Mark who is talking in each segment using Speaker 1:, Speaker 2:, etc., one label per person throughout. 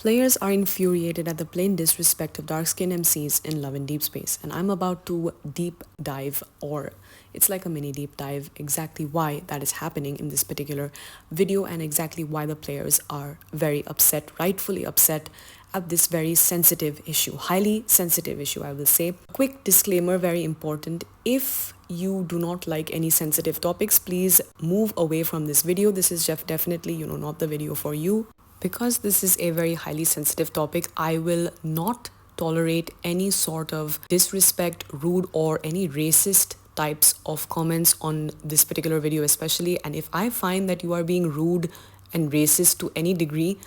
Speaker 1: Players are infuriated at the plain disrespect of dark-skinned MCs in Love and Deepspace, and I'm about to deep dive, or it's like a mini deep dive, exactly why that is happening in this particular video and exactly why the players are very upset, rightfully upset at this very sensitive issue, highly sensitive issue, I will say. Quick disclaimer, very important. If you do not like any sensitive topics, please move away from this video. This is definitely, not the video for you. Because this is a very highly sensitive topic, I will not tolerate any sort of disrespect, rude, or any racist types of comments on this particular video especially. And if I find that you are being rude and racist to any degree,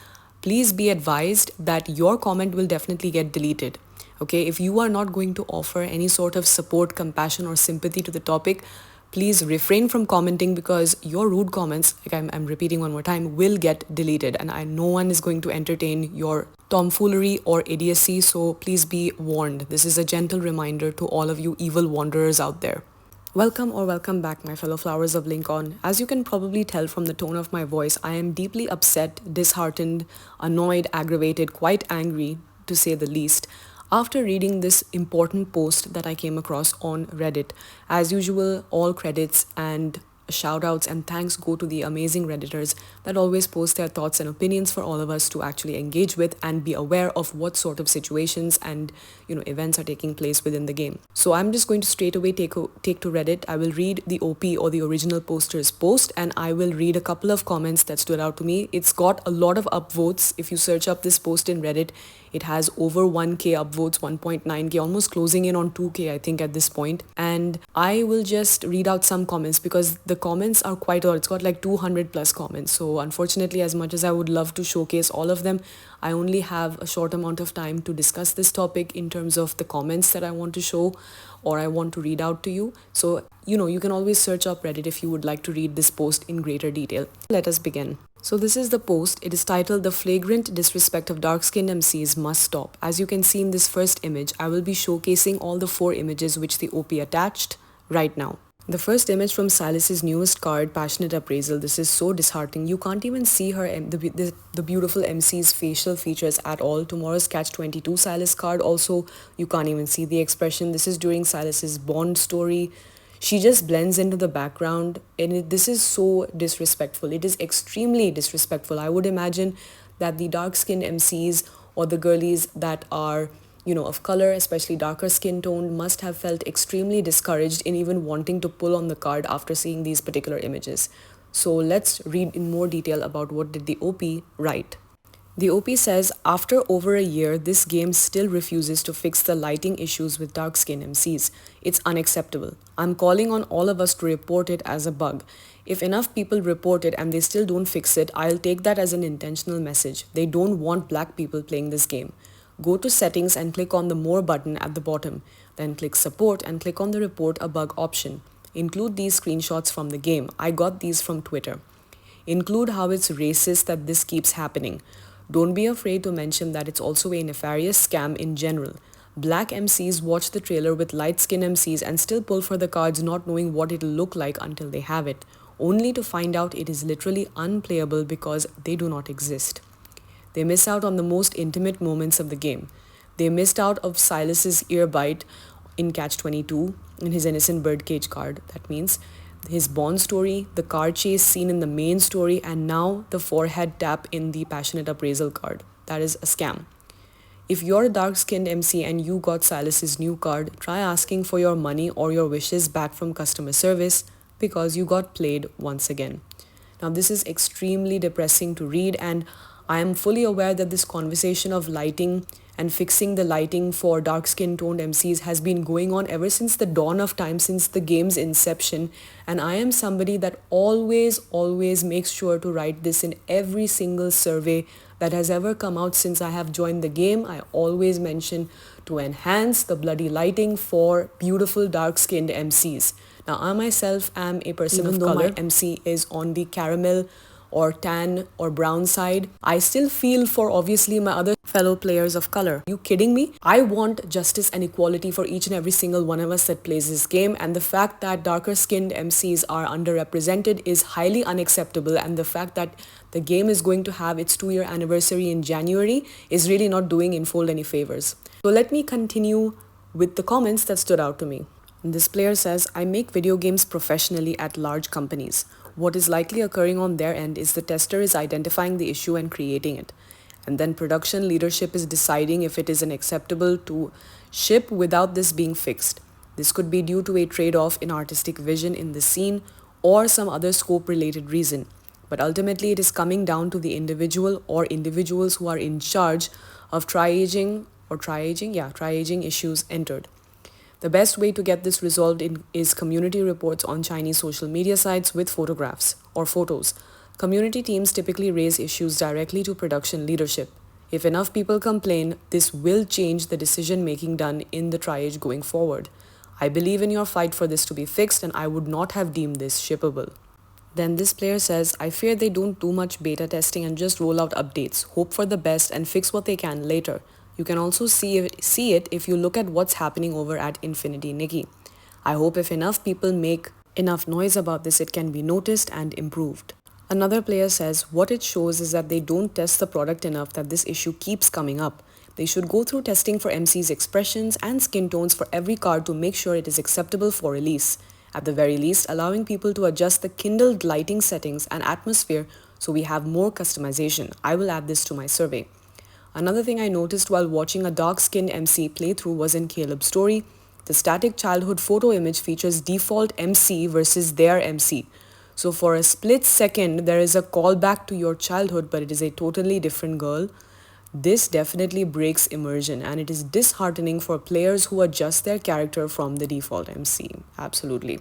Speaker 1: please be advised that your comment will definitely get deleted. Okay, if you are not going to offer any sort of support, compassion, or sympathy to the topic, please refrain from commenting, because your rude comments, like I'm repeating one more time, will get deleted, and no one is going to entertain your tomfoolery or idiocy, so please be warned. This is a gentle reminder to all of you evil wanderers out there. Welcome back, my fellow flowers of Linkon. As you can probably tell from the tone of my voice, I am deeply upset, disheartened, annoyed, aggravated, quite angry, to say the least, after reading this important post that I came across on Reddit. As usual, all credits and shout outs and thanks go to the amazing Redditors that always post their thoughts and opinions for all of us to actually engage with and be aware of what sort of situations and events are taking place within the game. So I'm just going to straight away take to Reddit. I will read the OP or the original poster's post, and I will read a couple of comments that stood out to me. It's got a lot of upvotes. If you search up this post in Reddit, it has over 1k upvotes, 1.9k, almost closing in on 2k, I think, at this point. And I will just read out some comments because the comments are quite a lot. It's got like 200 plus comments. So unfortunately, as much as I would love to showcase all of them, I only have a short amount of time to discuss this topic in terms of the comments that I want to show or I want to read out to you. So, you can always search up Reddit if you would like to read this post in greater detail. Let us begin. So this is the post. It is titled "The Flagrant Disrespect of Dark-Skinned MCs Must Stop." As you can see in this first image, I will be showcasing all the 4 images which the OP attached right now. The first image from Silas's newest card, Passionate Appraisal. This is so disheartening. You can't even see her the beautiful MC's facial features at all. Tomorrow's Catch 22 Silas card also, you can't even see the expression. This is during Silas's Bond story. She just blends into the background, and this is so disrespectful. It is extremely disrespectful. I would imagine that the dark-skinned MCs or the girlies that are of color, especially darker skin tone, must have felt extremely discouraged in even wanting to pull on the card after seeing these particular images. So let's read in more detail about what did the OP write. The OP says, after over a year, this game still refuses to fix the lighting issues with dark-skinned MCs. It's unacceptable. I'm calling on all of us to report it as a bug. If enough people report it and they still don't fix it, I'll take that as an intentional message. They don't want black people playing this game. Go to settings and click on the more button at the bottom. Then click support and click on the report a bug option. Include these screenshots from the game. I got these from Twitter. Include how it's racist that this keeps happening. Don't be afraid to mention that it's also a nefarious scam in general. Black MCs watch the trailer with light-skinned MCs and still pull for the cards not knowing what it'll look like until they have it, only to find out it is literally unplayable because they do not exist. They miss out on the most intimate moments of the game. They missed out of Silas's ear bite in Catch 22, in his innocent birdcage card, that means, his Bond story, the car chase scene in the main story, and now the forehead tap in the Passionate Appraisal card. That is a scam. If you're a dark-skinned MC and you got Silas's new card, try asking for your money or your wishes back from customer service because you got played once again. Now, this is extremely depressing to read, and I am fully aware that this conversation of lighting and fixing the lighting for dark-skin toned MCs has been going on ever since the dawn of time, since the game's inception. And I am somebody that always makes sure to write this in every single survey that has ever come out since I have joined the game. I always mention to enhance the bloody lighting for beautiful dark-skinned MCs. Now, I myself am a person of color. My MC is on the caramel or tan or brown side, I still feel for obviously my other fellow players of color. Are you kidding me? I want justice and equality for each and every single one of us that plays this game, and the fact that darker skinned MCs are underrepresented is highly unacceptable, and the fact that the game is going to have its 2-year anniversary in January is really not doing Infold any favors. So let me continue with the comments that stood out to me. This player says, I make video games professionally at large companies. What is likely occurring on their end is the tester is identifying the issue and creating it. And then production leadership is deciding if it is acceptable to ship without this being fixed. This could be due to a trade-off in artistic vision in the scene or some other scope-related reason. But ultimately, it is coming down to the individual or individuals who are in charge of triaging issues entered. The best way to get this resolved is community reports on Chinese social media sites with photographs or photos. Community teams typically raise issues directly to production leadership. If enough people complain, this will change the decision-making done in the triage going forward. I believe in your fight for this to be fixed, and I would not have deemed this shippable. Then this player says, I fear they don't do much beta testing and just roll out updates, hope for the best and fix what they can later. You can also see it if you look at what's happening over at Infinity Nikki. I hope if enough people make enough noise about this, it can be noticed and improved. Another player says, what it shows is that they don't test the product enough that this issue keeps coming up. They should go through testing for MC's expressions and skin tones for every card to make sure it is acceptable for release. At the very least, allowing people to adjust the kindled lighting settings and atmosphere so we have more customization. I will add this to my survey. Another thing I noticed while watching a dark-skinned MC playthrough was in Caleb's story. The static childhood photo image features default MC versus their MC. So for a split second, there is a callback to your childhood, but it is a totally different girl. This definitely breaks immersion, and it is disheartening for players who adjust their character from the default MC. Absolutely.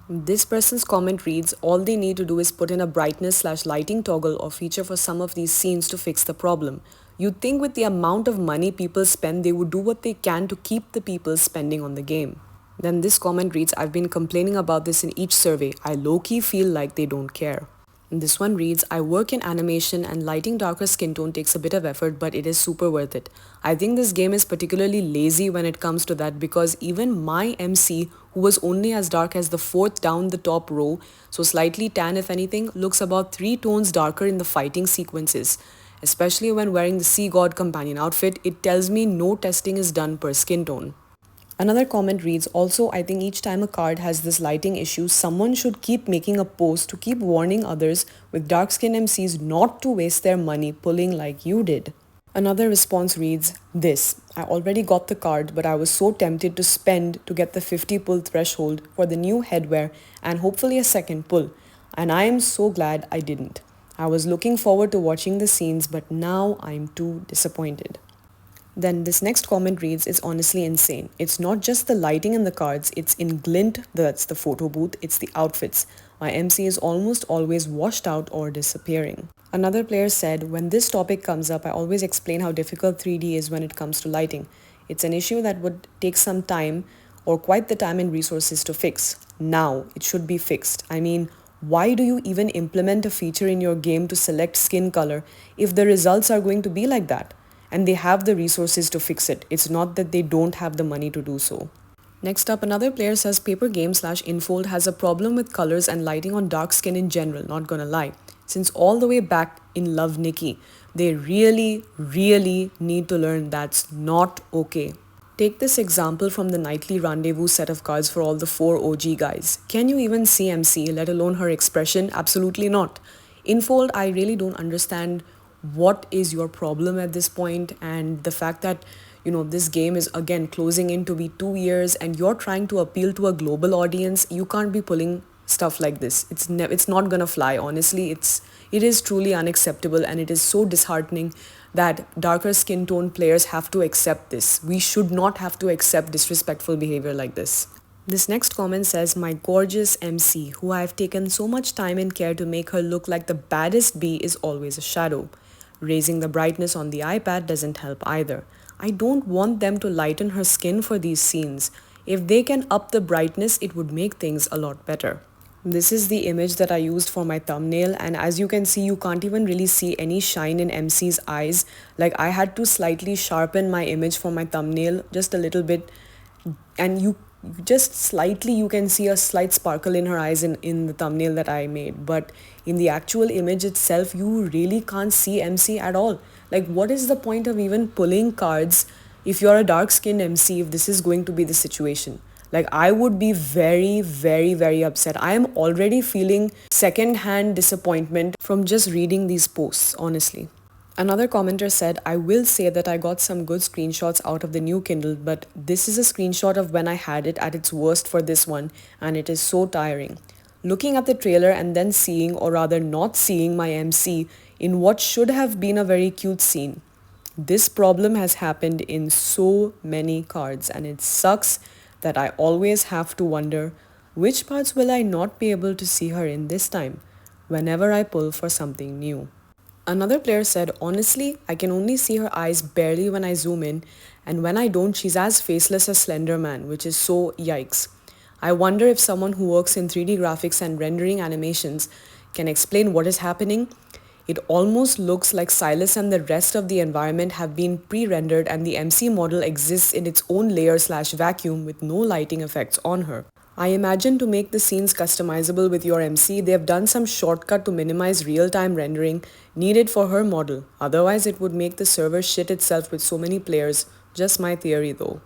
Speaker 1: This person's comment reads, all they need to do is put in a brightness/lighting toggle or feature for some of these scenes to fix the problem. You'd think with the amount of money people spend, they would do what they can to keep the people spending on the game. Then this comment reads, I've been complaining about this in each survey. I low-key feel like they don't care. And this one reads, I work in animation and lighting darker skin tone takes a bit of effort, but it is super worth it. I think this game is particularly lazy when it comes to that because even my MC, who was only as dark as the fourth down the top row, so slightly tan if anything, looks about 3 tones darker in the fighting sequences. Especially when wearing the Sea God companion outfit, it tells me no testing is done per skin tone. Another comment reads, also, I think each time a card has this lighting issue, someone should keep making a post to keep warning others with dark-skinned MCs not to waste their money pulling like you did. Another response reads, this, I already got the card, but I was so tempted to spend to get the 50 pull threshold for the new headwear and hopefully a second pull, and I am so glad I didn't. I was looking forward to watching the scenes, but now I'm too disappointed. Then this next comment reads, it's honestly insane. It's not just the lighting in the cards, it's in glint, that's the photo booth, it's the outfits. My MC is almost always washed out or disappearing. Another player said, when this topic comes up, I always explain how difficult 3D is when it comes to lighting. It's an issue that would take some time or quite the time and resources to fix. Now, it should be fixed. I mean, why do you even implement a feature in your game to select skin color if the results are going to be like that? And they have the resources to fix it. It's not that they don't have the money to do so. Next up, another player says Paper Game/Infold has a problem with colors and lighting on dark skin in general, not gonna lie. Since all the way back in Love Nikki, they really need to learn that's not okay. Take this example from the Nightly Rendezvous set of cards for all the 4 OG guys. Can you even see MC, let alone her expression? Absolutely not. Infold, I really don't understand what is your problem at this point, and the fact that this game is again closing in to be 2 years and you're trying to appeal to a global audience. You can't be pulling stuff like this. It's not gonna fly. Honestly, it is truly unacceptable, and it is so disheartening that darker skin tone players have to accept this. We should not have to accept disrespectful behavior like this. This next comment says, my gorgeous MC, who I have taken so much time and care to make her look like the baddest bee, is always a shadow. Raising the brightness on the iPad doesn't help either. I don't want them to lighten her skin for these scenes. If they can up the brightness, it would make things a lot better. This is the image that I used for my thumbnail, and as you can see, you can't even really see any shine in MC's eyes. Like, I had to slightly sharpen my image for my thumbnail just a little bit, and you just slightly, you can see a slight sparkle in her eyes in the thumbnail that I made. But in the actual image itself, you really can't see MC at all. Like, what is the point of even pulling cards if you're a dark skinned MC, if this is going to be the situation? Like, I would be very, very, very upset. I am already feeling second-hand disappointment from just reading these posts, honestly. Another commenter said, I will say that I got some good screenshots out of the new Kindle, but this is a screenshot of when I had it at its worst for this one, and it is so tiring. Looking at the trailer and then seeing, or rather not seeing, my MC in what should have been a very cute scene. This problem has happened in so many cards, and it sucks that I always have to wonder which parts will I not be able to see her in this time whenever I pull for something new. Another player said, honestly, I can only see her eyes barely when I zoom in, and when I don't, she's as faceless as Slender Man, which is so yikes. I wonder if someone who works in 3D graphics and rendering animations can explain what is happening. It almost looks like Silas and the rest of the environment have been pre-rendered and the MC model exists in its own layer/vacuum with no lighting effects on her. I imagine to make the scenes customizable with your MC, they have done some shortcut to minimize real-time rendering needed for her model. Otherwise, it would make the server shit itself with so many players. Just my theory though.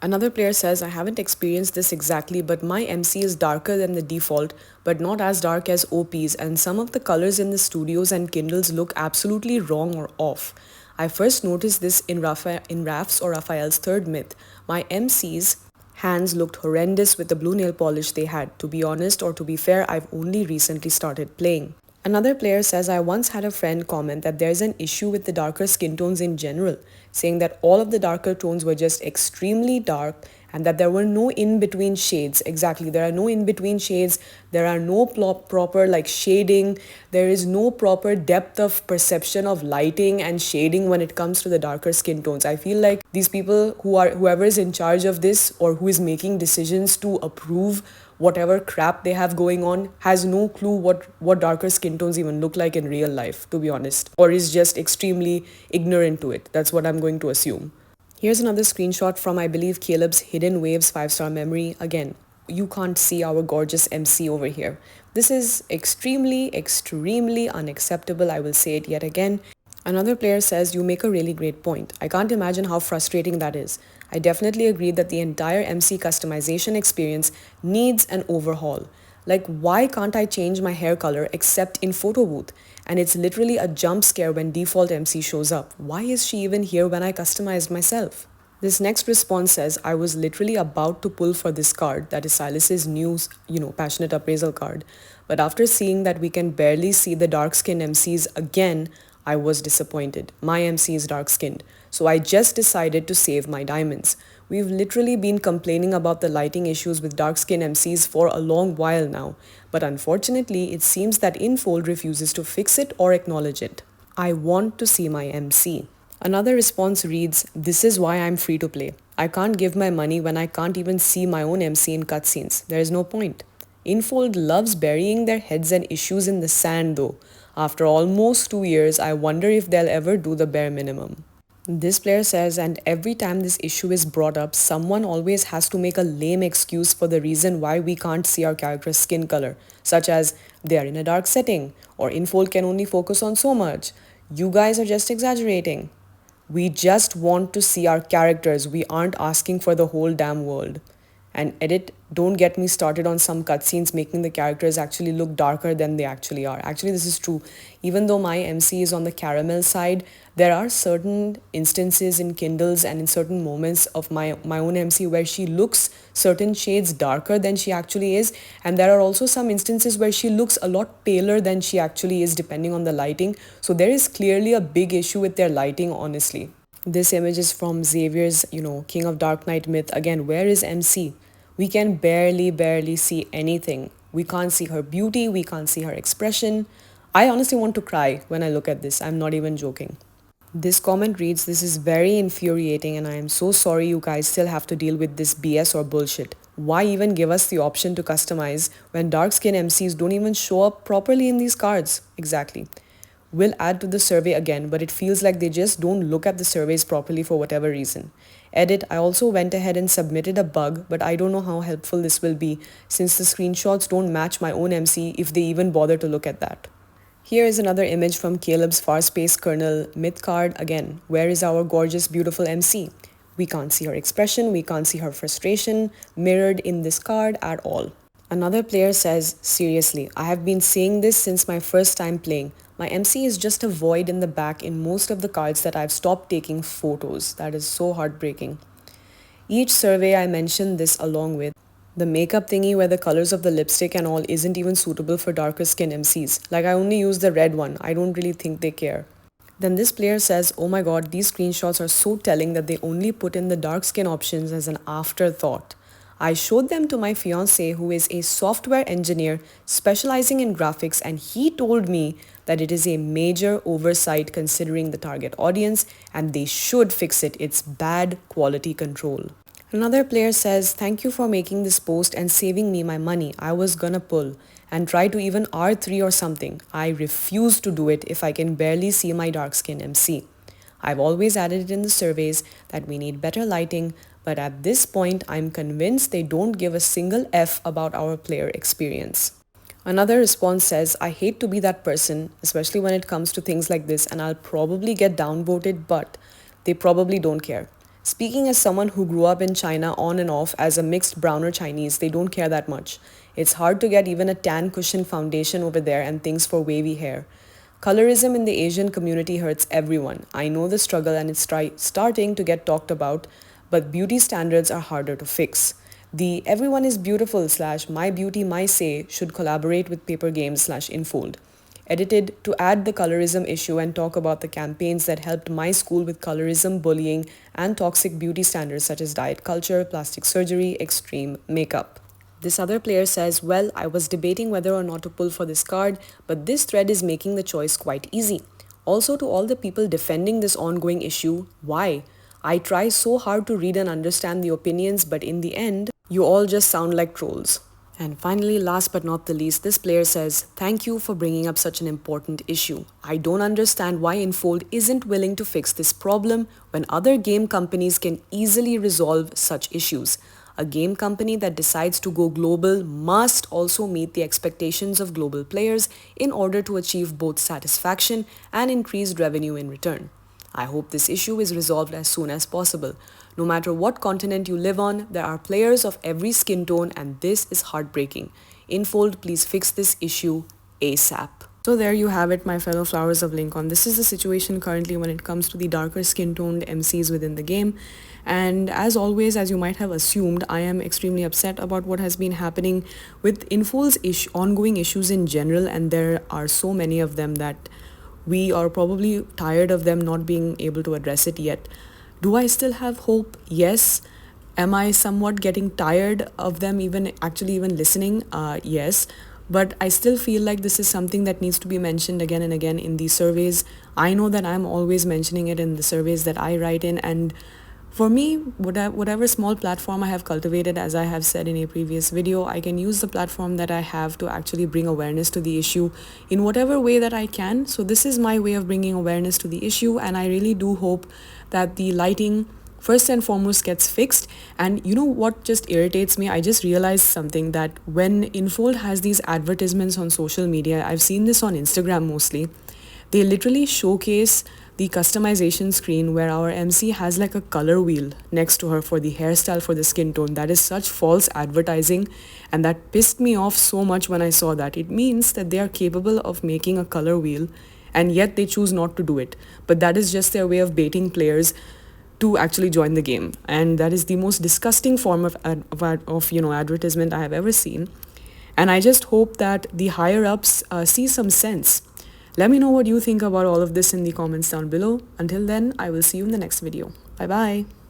Speaker 1: Another player says, I haven't experienced this exactly, but my MC is darker than the default, but not as dark as OP's, and some of the colors in the studios and Kindles look absolutely wrong or off. I first noticed this in Raf's or Raphael's third myth. My MC's hands looked horrendous with the blue nail polish they had. To be honest, or to be fair, I've only recently started playing. Another player says, I once had a friend comment that there's an issue with the darker skin tones in general, saying that all of the darker tones were just extremely dark and that there were no in-between shades. Exactly, there are no in-between shades, there are no proper like shading, there is no proper depth of perception of lighting and shading when it comes to the darker skin tones. I feel like these people whoever is in charge of this or who is making decisions to approve whatever crap they have going on has no clue what darker skin tones even look like in real life, to be honest, or is just extremely ignorant to it. That's what I'm going to assume. Here's another screenshot from, I believe, Caleb's Hidden Waves 5-star memory. Again, you can't see our gorgeous MC over here. This is extremely, extremely unacceptable. I will say it yet again. Another player says, you make a really great point. I can't imagine how frustrating that is. I definitely agree that the entire MC customization experience needs an overhaul. Like, why can't I change my hair color except in photo booth? And it's literally a jump scare when default MC shows up. Why is she even here when I customized myself? This next response says, I was literally about to pull for this card, that is Silas's new, passionate appraisal card. But after seeing that we can barely see the dark skinned MCs again, I was disappointed. My MC is dark skinned. So I just decided to save my diamonds. We've literally been complaining about the lighting issues with dark skinned MCs for a long while now. But unfortunately, it seems that Infold refuses to fix it or acknowledge it. I want to see my MC. Another response reads, this is why I'm free to play. I can't give my money when I can't even see my own MC in cutscenes. There is no point. Infold loves burying their heads and issues in the sand though. After almost 2 years, I wonder if they'll ever do the bare minimum. This player says, and every time this issue is brought up, someone always has to make a lame excuse for the reason why we can't see our character's skin color, such as they are in a dark setting, or Infold can only focus on so much. You guys are just exaggerating. We just want to see our characters. We aren't asking for the whole damn world. And edit, don't get me started on some cutscenes making the characters actually look darker than they actually are. Actually, this is true. Even though my MC is on the caramel side, there are certain instances in Kindles and in certain moments of my own MC where she looks certain shades darker than she actually is. And there are also some instances where she looks a lot paler than she actually is depending on the lighting. So there is clearly a big issue with their lighting, honestly. This image is from Xavier's, King of Dark Knight myth. Again, where is MC? We can barely see anything. We can't see her beauty. We can't see her expression. I honestly want to cry when I look at this. I'm not even joking. This comment reads, this is very infuriating and I am so sorry you guys still have to deal with this BS or bullshit. Why even give us the option to customize when dark skin MCs don't even show up properly in these cards? Exactly. We'll add to the survey again, but it feels like they just don't look at the surveys properly for whatever reason. Edit, I also went ahead and submitted a bug, but I don't know how helpful this will be since the screenshots don't match my own MC if they even bother to look at that. Here is another image from Caleb's Farspace Kernel myth card again. Where is our gorgeous, beautiful MC? We can't see her expression, we can't see her frustration mirrored in this card at all. Another player says, seriously, I have been saying this since my first time playing. My MC is just a void in the back in most of the cards that I've stopped taking photos. That is so heartbreaking. Each survey I mentioned this along with the makeup thingy where the colors of the lipstick and all isn't even suitable for darker skin MCs. Like I only use the red one. I don't really think they care. Then this player says, oh my god, these screenshots are so telling that they only put in the dark skin options as an afterthought. I showed them to my fiance who is a software engineer specializing in graphics, and he told me that it is a major oversight considering the target audience and they should fix it. It's bad quality control. Another player says, thank you for making this post and saving me my money. I was gonna pull and try to even R3 or something. I refuse to do it if I can barely see my dark skin MC. I've always added it in the surveys that we need better lighting, but at this point, I'm convinced they don't give a single F about our player experience. Another response says, I hate to be that person, especially when it comes to things like this, and I'll probably get downvoted, but they probably don't care. Speaking as someone who grew up in China on and off as a mixed browner Chinese, they don't care that much. It's hard to get even a tan cushion foundation over there and things for wavy hair. Colorism in the Asian community hurts everyone. I know the struggle and it's starting to get talked about, but beauty standards are harder to fix. The everyone is beautiful / my beauty my say should collaborate with paper games / Infold. Edited to add the colorism issue and talk about the campaigns that helped my school with colorism, bullying, and toxic beauty standards such as diet culture, plastic surgery, extreme makeup. This other player says, well, I was debating whether or not to pull for this card, but this thread is making the choice quite easy. Also, to all the people defending this ongoing issue, why? I try so hard to read and understand the opinions, but in the end, you all just sound like trolls. And finally, last but not the least, this player says, thank you for bringing up such an important issue. I don't understand why Infold isn't willing to fix this problem when other game companies can easily resolve such issues. A game company that decides to go global must also meet the expectations of global players in order to achieve both satisfaction and increased revenue in return. I hope this issue is resolved as soon as possible. No matter what continent you live on, there are players of every skin tone, and this is heartbreaking. Infold, please fix this issue ASAP. So there you have it, my fellow flowers of Linkon. This is the situation currently when it comes to the darker skin-toned MCs within the game. And as always, as you might have assumed, I am extremely upset about what has been happening with Infold's ongoing issues in general, and there are so many of them that we are probably tired of them not being able to address it yet. Do I still have hope? Yes. Am I somewhat getting tired of them even listening? Yes. But I still feel like this is something that needs to be mentioned again and again in these surveys. I know that I'm always mentioning it in the surveys that I write in, and for me, whatever small platform I have cultivated, as I have said in a previous video, I can use the platform that I have to actually bring awareness to the issue in whatever way that I can. So this is my way of bringing awareness to the issue, and I really do hope that the lighting first and foremost gets fixed. And you know what just irritates me? I just realized something, that when Infold has these advertisements on social media, I've seen this on Instagram mostly, they literally showcase the customization screen where our MC has like a color wheel next to her for the hairstyle, for the skin tone. That is such false advertising, and that pissed me off so much when I saw that. It means that they are capable of making a color wheel and yet they choose not to do it. But that is just their way of baiting players to actually join the game, and that is the most disgusting form of advertisement I have ever seen. And I just hope that the higher ups see some sense. Let me know what you think about all of this in the comments down below. Until then, I will see you in the next video. Bye bye.